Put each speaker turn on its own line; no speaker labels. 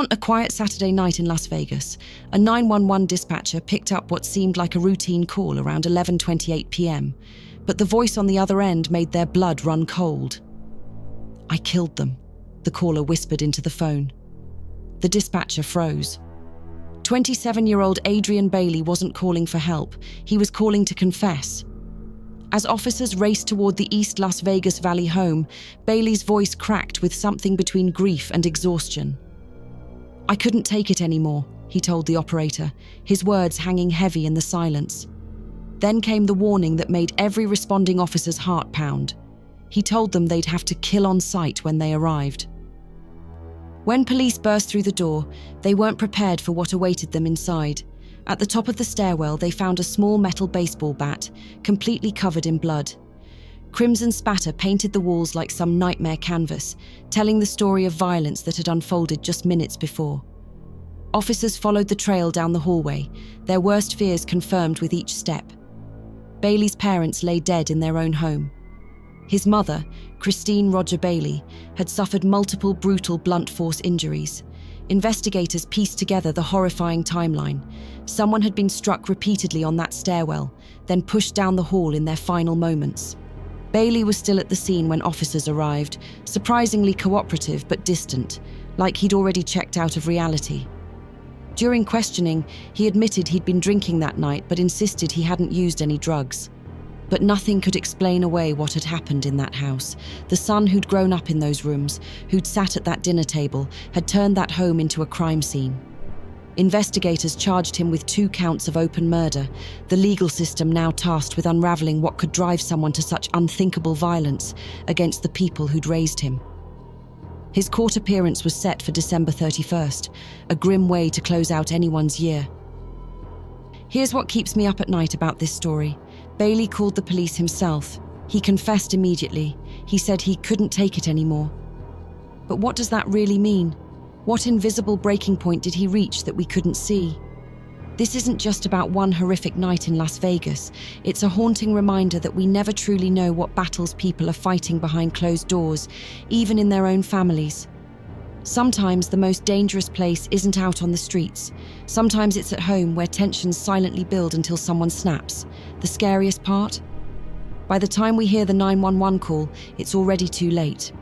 On a quiet Saturday night in Las Vegas, a 911 dispatcher picked up what seemed like a routine call around 11:28 p.m., but the voice on the other end made their blood run cold. "I killed them," the caller whispered into the phone. The dispatcher froze. 27-year-old Adrian Bailey wasn't calling for help, he was calling to confess. As officers raced toward the East Las Vegas Valley home, Bailey's voice cracked with something between grief and exhaustion. "I couldn't take it anymore," he told the operator, his words hanging heavy in the silence. Then came the warning that made every responding officer's heart pound. He told them they'd have to kill on sight when they arrived. When police burst through the door, they weren't prepared for what awaited them inside. At the top of the stairwell, they found a small metal baseball bat, completely covered in blood. Crimson spatter painted the walls like some nightmare canvas, telling the story of violence that had unfolded just minutes before. Officers followed the trail down the hallway, their worst fears confirmed with each step. Bailey's parents lay dead in their own home. His mother, Christine Roger Bailey, had suffered multiple brutal blunt force injuries. Investigators pieced together the horrifying timeline. Someone had been struck repeatedly on that stairwell, then pushed down the hall in their final moments. Bailey was still at the scene when officers arrived, surprisingly cooperative but distant, like he'd already checked out of reality. During questioning, he admitted he'd been drinking that night but insisted he hadn't used any drugs. But nothing could explain away what had happened in that house. The son who'd grown up in those rooms, who'd sat at that dinner table, had turned that home into a crime scene. Investigators charged him with 2 counts of open murder, the legal system now tasked with unraveling what could drive someone to such unthinkable violence against the people who'd raised him. His court appearance was set for December 31st, a grim way to close out anyone's year. Here's what keeps me up at night about this story. Bailey called the police himself. He confessed immediately. He said he couldn't take it anymore. But what does that really mean? What invisible breaking point did he reach that we couldn't see? This isn't just about one horrific night in Las Vegas. It's a haunting reminder that we never truly know what battles people are fighting behind closed doors, even in their own families. Sometimes the most dangerous place isn't out on the streets. Sometimes it's at home, where tensions silently build until someone snaps. The scariest part? By the time we hear the 911 call, it's already too late.